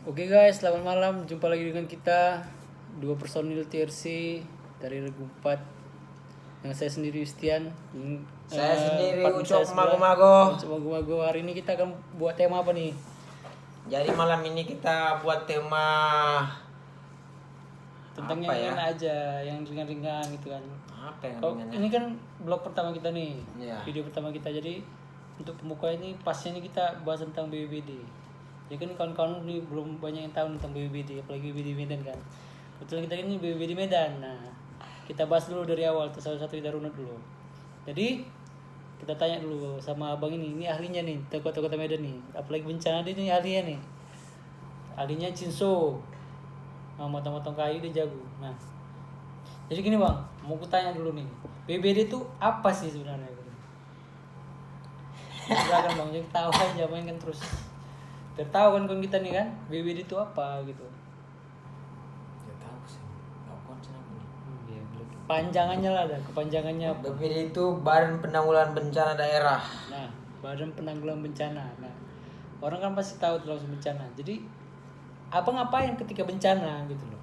Oke guys, selamat malam. Jumpa lagi dengan kita dua personil TRC dari Regu 4. Yang saya sendiri Yustian. Saya sendiri partner Ucok saya sebelah, Mago-Mago. Ucok Mago-Mago. Hari ini kita akan buat tema apa nih? Jadi malam ini kita buat tema Tentang apa yang ya? enak aja, yang ringan-ringan gitu kan. Apa yang Kalau ringan ya? ini kan blog pertama kita nih, Iya. video pertama kita. Jadi untuk pembuka ini pasnya ini kita bahas tentang BBBD. Ya kan kawan-kawan ini belum banyak yang tahu tentang BBBD, apalagi BBBD Medan kan. Kebetulan kita ini BBBD Medan. Nah, kita bahas dulu dari awal, satu-satu kita runut dulu. Jadi kita tanya dulu sama abang ini ahlinya nih, kota-kota Medan nih. Apalagi bencana dia nih ahlinya nih. Ahlinya Cinso. Motong-motong kayu dia jago. Nah, jadi gini bang, mau ku tanya dulu nih, BBD itu apa sih sebenarnya? Silakan bang, jadi tahu aja mainkan terus. Biar tahu kan kita nih kan, BBD itu apa gitu. Gak tahu sih. Tahu konsen apa nih? Iya, panjangannya lah, ada kepanjangannya apa? BPD itu Badan Penanggulangan Bencana Daerah. Nah, Badan Penanggulangan Bencana. Nah, orang kan pasti tahu tuh langsung bencana. Jadi, apa ngapain ketika bencana gitu loh?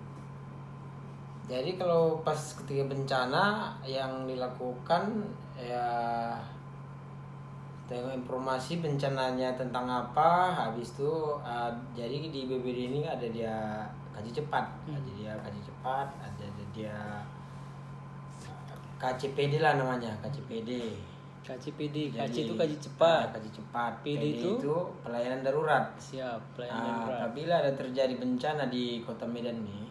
Jadi kalau pas ketika bencana yang dilakukan ya tengok informasi bencananya tentang apa, habis itu jadi di BPD ini ada dia kaji cepat, ada dia kaji cepat, ada dia KCPD lah namanya, KCPD. KCPD, Jadi, KC itu kaji cepat. kaji cepat. PD itu pelayanan darurat. Siap, pelayanan darurat. Apabila ada terjadi bencana di Kota Medan nih,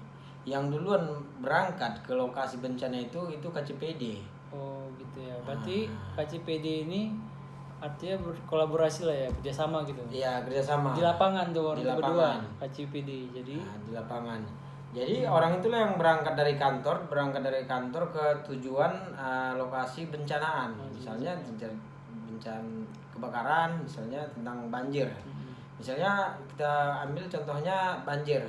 yang duluan berangkat ke lokasi bencana itu KCPD. Oh gitu ya. Berarti KCPD ini artinya berkolaborasi lah ya, kerjasama gitu. Iya, kerjasama. Di lapangan tuh orang Di berdua, lapangan. KCPD. Jadi Di lapangan. Jadi orang itulah yang berangkat dari kantor ke tujuan lokasi bencanaan. Misalnya bencana kebakaran, misalnya tentang banjir. Misalnya kita ambil contohnya banjir.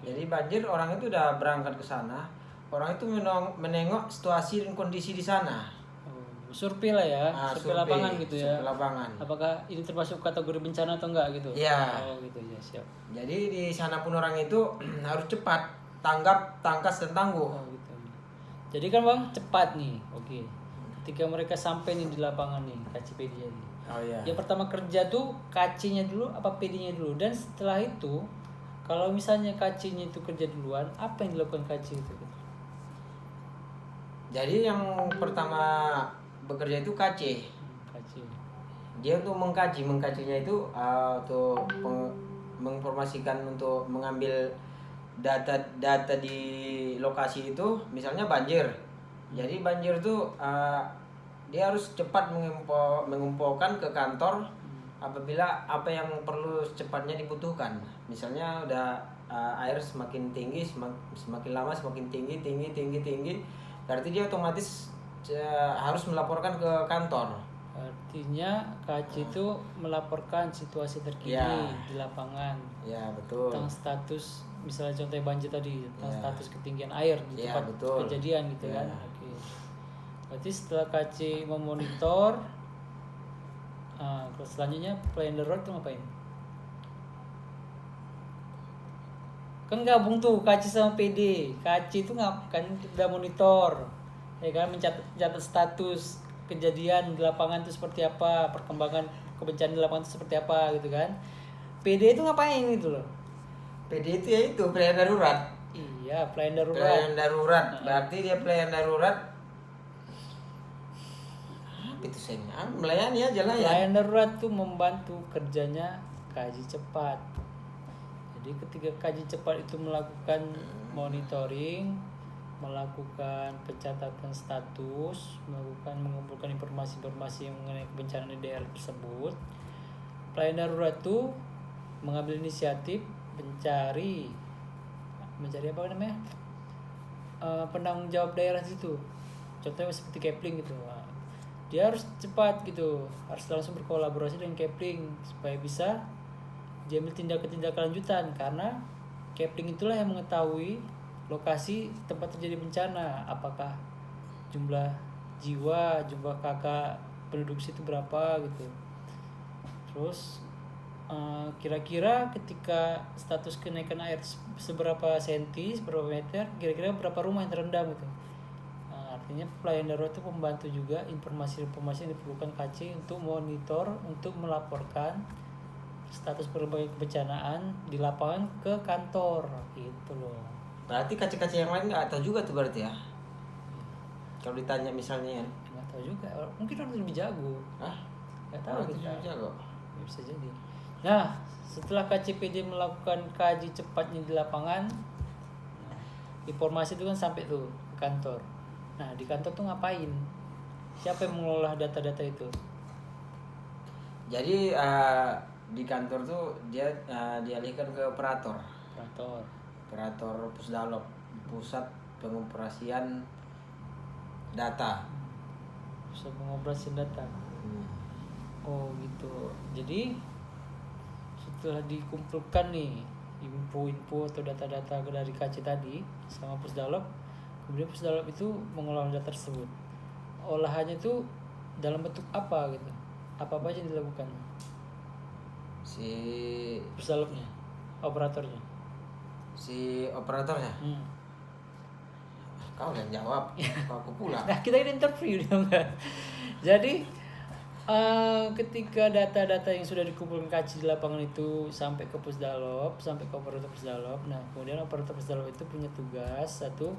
Jadi banjir orang itu udah berangkat ke sana, orang itu menengok situasi dan kondisi di sana. survei lah ya, survei lapangan gitu ya. Survei lapangan. Apakah ini termasuk kategori bencana atau enggak gitu? Iya. Oh gitu ya, siap. Jadi di sana pun orang itu harus cepat tanggap, tangkas dan tangguh. Oh gitu. Jadi kan bang cepat nih, oke. Ketika mereka sampai nih di lapangan nih, KCPD jadi. Oh iya. Yang pertama kerja tuh KC-nya dulu apa PD-nya dulu, dan setelah itu kalau misalnya KC-nya itu kerja duluan, apa yang dilakukan KC itu? Jadi yang pertama bekerja itu KC. KC. Dia untuk mengkajinya itu untuk menginformasikan, untuk mengambil data di lokasi itu, misalnya banjir. Jadi banjir itu dia harus cepat mengumpulkan ke kantor apabila apa yang perlu secepatnya dibutuhkan. Misalnya udah air semakin tinggi, semakin lama semakin tinggi, berarti dia otomatis harus melaporkan ke kantor. Artinya KC itu melaporkan situasi terkini di lapangan. Ya, betul. Tentang status, misalnya contohnya banjir tadi, tentang status ketinggian air di tempat kejadian gitu kan. Oke. Berarti setelah KC memonitor, selanjutnya pelayanan darurat itu ngapain? Kan gabung tuh KC sama PD. KC itu kan udah monitor, ya kan, mencatat status kejadian di lapangan itu seperti apa, perkembangan kebencanaan di lapangan itu seperti apa gitu kan. PD itu ngapain gitu loh? PD itu ya itu pelayanan darurat. Iya, pelayanan darurat. Pelayanan darurat. Berarti dia pelayanan darurat. Apa itu saya? Melayani aja lah ya. Pelayanan darurat tuh membantu kerjanya kaji cepat. Jadi ketika kaji cepat itu melakukan monitoring, melakukan pencatatan status, mengumpulkan informasi-informasi yang mengenai kebencanaan di daerah tersebut, pelayanan darurat itu mengambil inisiatif mencari apa namanya, penanggung jawab daerah situ. Contohnya seperti Kepling gitu, dia harus cepat gitu, harus langsung berkolaborasi dengan Kepling supaya bisa diambil tindakan lanjutan, karena Kepling itulah yang mengetahui lokasi tempat terjadi bencana, apakah jumlah jiwa, jumlah kakak penduduk situ berapa gitu. Terus kira-kira ketika status kenaikan air seberapa senti, seberapa meter, kira-kira berapa rumah yang terendam gitu. Artinya pelayan darurat itu membantu juga informasi-informasi yang diperlukan KC untuk monitor, untuk melaporkan status berbagai kebencanaan di lapangan ke kantor gitu loh. Berarti kaca-kaca yang lain nggak tahu juga tuh berarti ya? Kalau ditanya misalnya ya. Nggak tahu juga, mungkin orang lebih jago. Hah? Nggak tahu Orang kita. itu jago. Ya, bisa jadi. Nah, setelah KCPD melakukan kaji cepatnya di lapangan, nah, informasi itu kan sampai tuh ke kantor. Nah, di kantor tuh ngapain? Siapa yang mengelola data-data itu? Jadi di kantor tuh dia dialihkan ke operator. Operator Pusdalop, pusat pengoperasian data. Pusat pengoperasian data. Oh gitu. Jadi setelah dikumpulkan nih info-info atau data-data dari KC tadi sama Pusdalop, kemudian Pusdalop itu mengolah data tersebut. Olahannya itu dalam bentuk apa gitu? Apa aja yang dilakukan? Si Pusdalopnya, operatornya. Si operatornya. Kau yang jawab, aku pula. Nah, kita ini interview dia enggak. Jadi ketika data-data yang sudah dikumpulkan KC di lapangan itu sampai ke Pusdalop, sampai ke operator Pusdalop. Nah, kemudian operator Pusdalop itu punya tugas satu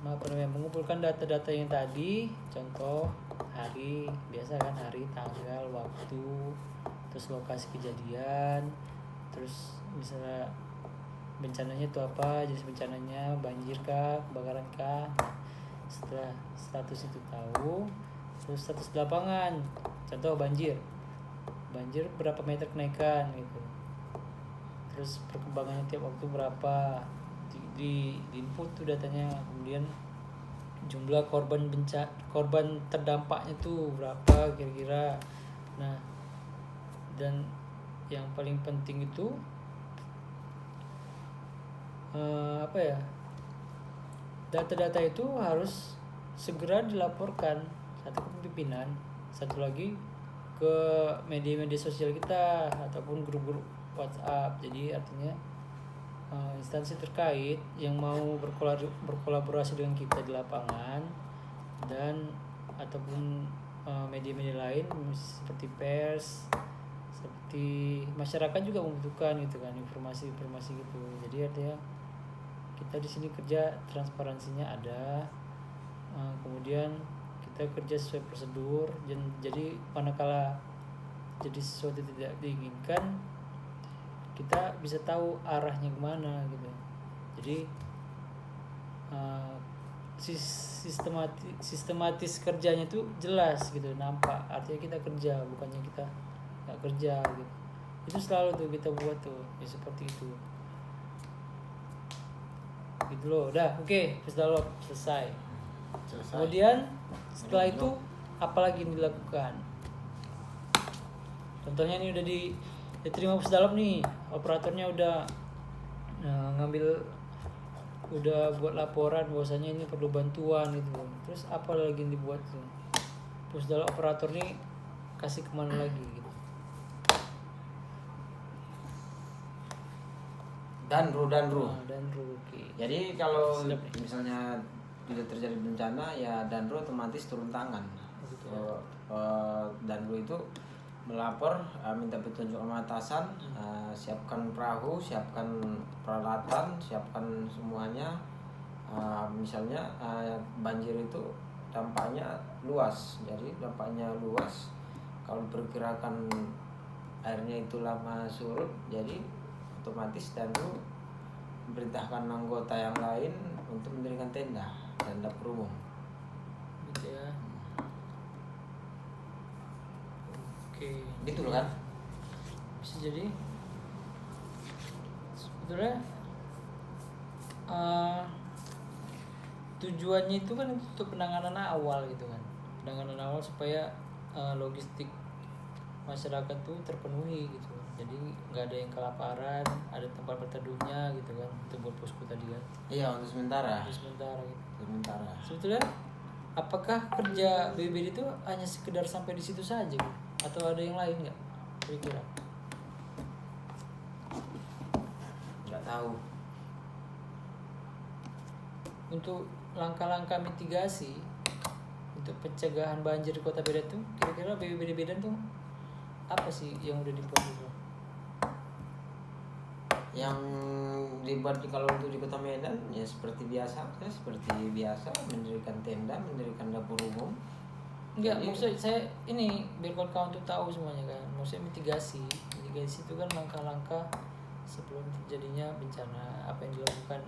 mengumpulkan data-data yang tadi, contoh hari, biasa kan hari, tanggal, waktu, terus lokasi kejadian, terus misalnya bencananya itu apa, jenis bencananya, banjir kah, kebakaran kah. Nah, setelah status itu tahu, terus status di lapangan, contoh banjir berapa meter kenaikan gitu, terus perkembangannya tiap waktu berapa, di input tuh datanya. Kemudian jumlah korban terdampaknya tuh berapa kira-kira. Nah, dan yang paling penting itu data-data itu harus segera dilaporkan, satu ke pimpinan, satu lagi ke media-media sosial kita ataupun grup-grup WhatsApp. Jadi artinya instansi terkait yang mau berkolaborasi dengan kita di lapangan dan ataupun media-media lain seperti pers, seperti masyarakat juga membutuhkan gitu kan informasi-informasi gitu. Jadi artinya kita di sini kerja transparansinya ada, kemudian kita kerja sesuai prosedur. Jadi manakala jadi sesuatu tidak diinginkan, kita bisa tahu arahnya kemana gitu. Jadi sistematis kerjanya itu jelas gitu, nampak. Artinya kita kerja, bukannya kita nggak kerja gitu. Itu selalu tuh kita buat tuh ya seperti itu gitu loh. Udah oke, Pusdalop selesai. Kemudian setelah itu apalagi yang dilakukan? Contohnya ini udah diterima Pusdalop nih, operatornya udah udah buat laporan bahwasanya ini perlu bantuan gitu. Terus apa lagi yang dibuat tuh? Pusdalop operator nih kasih kemana lagi gitu? Danru. Okay. Jadi kalau misalnya tidak terjadi bencana ya Danru otomatis turun tangan. Danru itu melapor, minta petunjuk sama atasan, siapkan perahu, siapkan peralatan, siapkan semuanya. Misalnya banjir itu dampaknya luas, jadi dampaknya luas. Kalau diperkirakan airnya itu lama surut, jadi otomatis Danru memerintahkan anggota yang lain untuk mendirikan tenda dapur umum. Gitu ya. Oke. Gitu loh kan? Bisa jadi sebetulnya tujuannya itu kan untuk penanganan awal gitu kan. Penanganan awal supaya logistik masyarakat tuh terpenuhi gitu. Jadi nggak ada yang kelaparan, ada tempat berteduhnya gitu kan, untuk buat posko tadi kan. Iya, untuk sementara gitu. Sementara. Sebetulnya apakah kerja BPBD itu hanya sekedar sampai di situ saja gitu? Atau ada yang lain nggak? kira-kira? Nggak tahu. Untuk langkah-langkah mitigasi untuk pencegahan banjir di Kota Medan tuh kira-kira BPBD Medan tuh apa sih yang udah dibuat itu? Yang dibuat kalau untuk di Kota Medan ya seperti biasa, mendirikan tenda, mendirikan dapur umum. Enggak, Jadi- maksud saya ini biar kawan-kawan tuh tahu semuanya kan. Maksudnya mitigasi itu kan langkah-langkah sebelum terjadinya bencana, apa yang dilakukan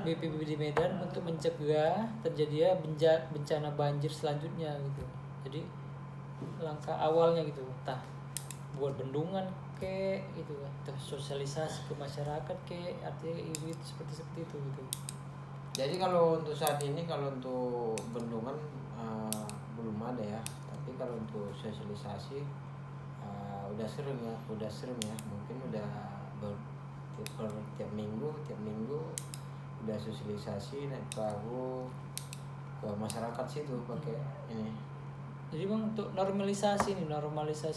BPBD Medan untuk mencegah terjadinya bencana banjir selanjutnya gitu. Jadi langkah awalnya gitu, entah buat bendungan ke gitu kan, entah sosialisasi ke masyarakat ke, artinya itu seperti itu gitu. Jadi kalau untuk saat ini, kalau untuk bendungan belum ada ya. Tapi kalau untuk sosialisasi udah sering ya. Mungkin udah tiap minggu udah sosialisasi naik perahu ke masyarakat situ pakai ini. Jadi bang untuk normalisasi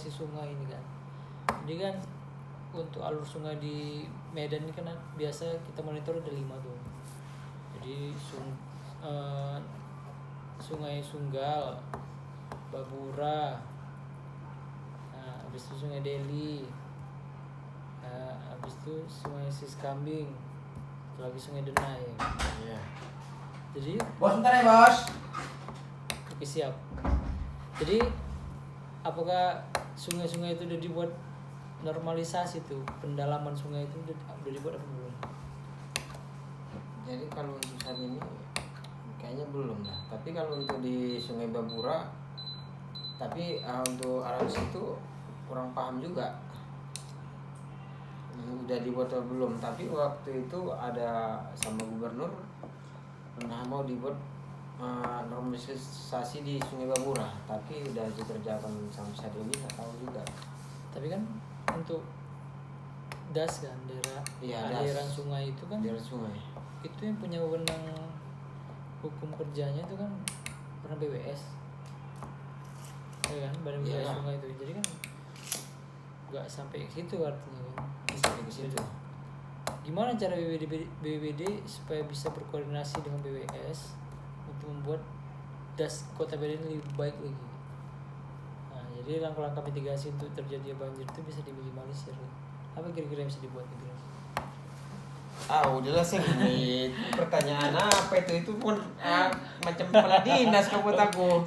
sungai ini kan, jadi kan untuk alur sungai di Medan ini kan biasa kita monitor ada 5 tuh. Jadi Sungai Sunggal, Babura, nah, habis itu Sungai Deli, nah, habis itu Sungai Siskambing, satu lagi Sungai Denai. Iya. Jadi Bos bentar ya bos. oke, siap. Jadi apakah sungai-sungai itu udah dibuat normalisasi tuh, pendalaman sungai itu udah dibuat apa belum? Jadi kalau untuk saat ini kayaknya belum lah. Tapi kalau untuk di Sungai Babura, tapi untuk arah situ kurang paham juga. Udah dibuat atau belum? Tapi waktu itu ada sama gubernur pernah mau dibuat normalisasi di Sungai Babura, tapi udah dikerjakan sampai saat ini nggak tahu juga. Tapi kan untuk das kan aliran sungai itu kan Aliran sungai. itu yang punya wewenang hukum kerjanya itu kan pernah BWS, ya kan, Badan Wilayah Iya. Sungai itu. Jadi kan nggak sampai ke situ artinya kan. Sampai ke situ. Gimana cara BPBD supaya bisa berkoordinasi dengan BWS untuk membuat das Kota Medan lebih baik lagi? Nah, jadi langkah-langkah mitigasi untuk terjadi banjir itu bisa diminimalisir. Apa kira-kira yang bisa dibuat gitu? Udahlah ini pertanyaan apa itu pun macam kepala dinas kau buat aku.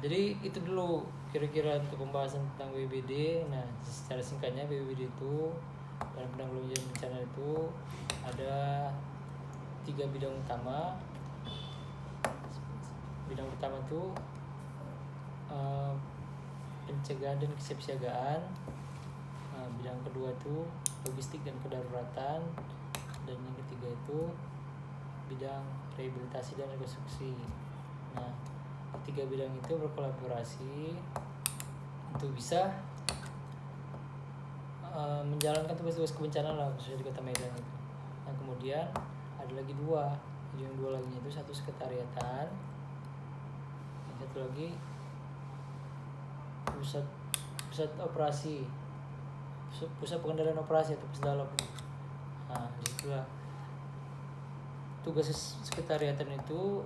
Jadi itu dulu kira-kira untuk pembahasan tentang BPBD. Nah, secara singkatnya BPBD itu dalam penanggulangan bencana itu ada 3 bidang utama. Bidang utama itu pencegahan dan kesiapsiagaan. Bidang kedua itu logistik dan kedaruratan, dan yang ketiga itu bidang rehabilitasi dan rekonstruksi. Nah, ketiga bidang itu berkolaborasi untuk bisa menjalankan tugas-tugas kebencanaan lah, khususnya di Kota Medan itu. Nah, kemudian ada lagi yang dua lagi itu satu sekretariatan, yang satu lagi pusat operasi, pusat pengendalian operasi atau pusdalop. Nah, disitulah tugas sekretariatan itu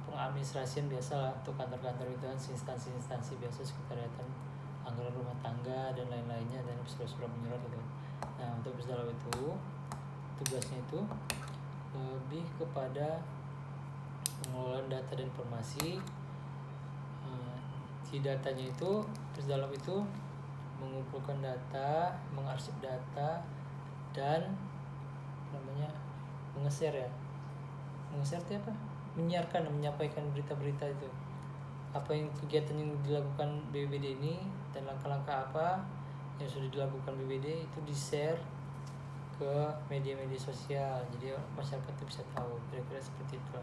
pengadministrasian biasa lah untuk kantor-kantor itu kan, instansi biasa sekretariatan, anggaran rumah tangga dan lain-lainnya, dan surat-surat menyurat gitu. Nah, untuk pusdalop itu tugasnya itu lebih kepada pengelolaan data dan informasi. Si datanya itu pusdalop itu mengumpulkan data, mengarsip data, dan mengeser itu apa? Menyampaikan berita-berita itu. Apa yang kegiatan yang dilakukan BPBD ini dan langkah-langkah apa yang sudah dilakukan BPBD itu di-share ke media-media sosial. Jadi masyarakat itu bisa tahu. Kira-kira seperti itu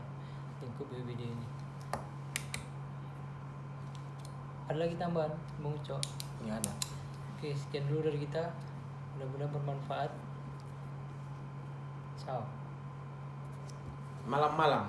lingkup BPBD ini. Ada lagi tambahan, Bung Uco? Nggak ada. Oke, sekian dulu dari kita. Mudah-mudahan bermanfaat. Ciao. Malam-malam.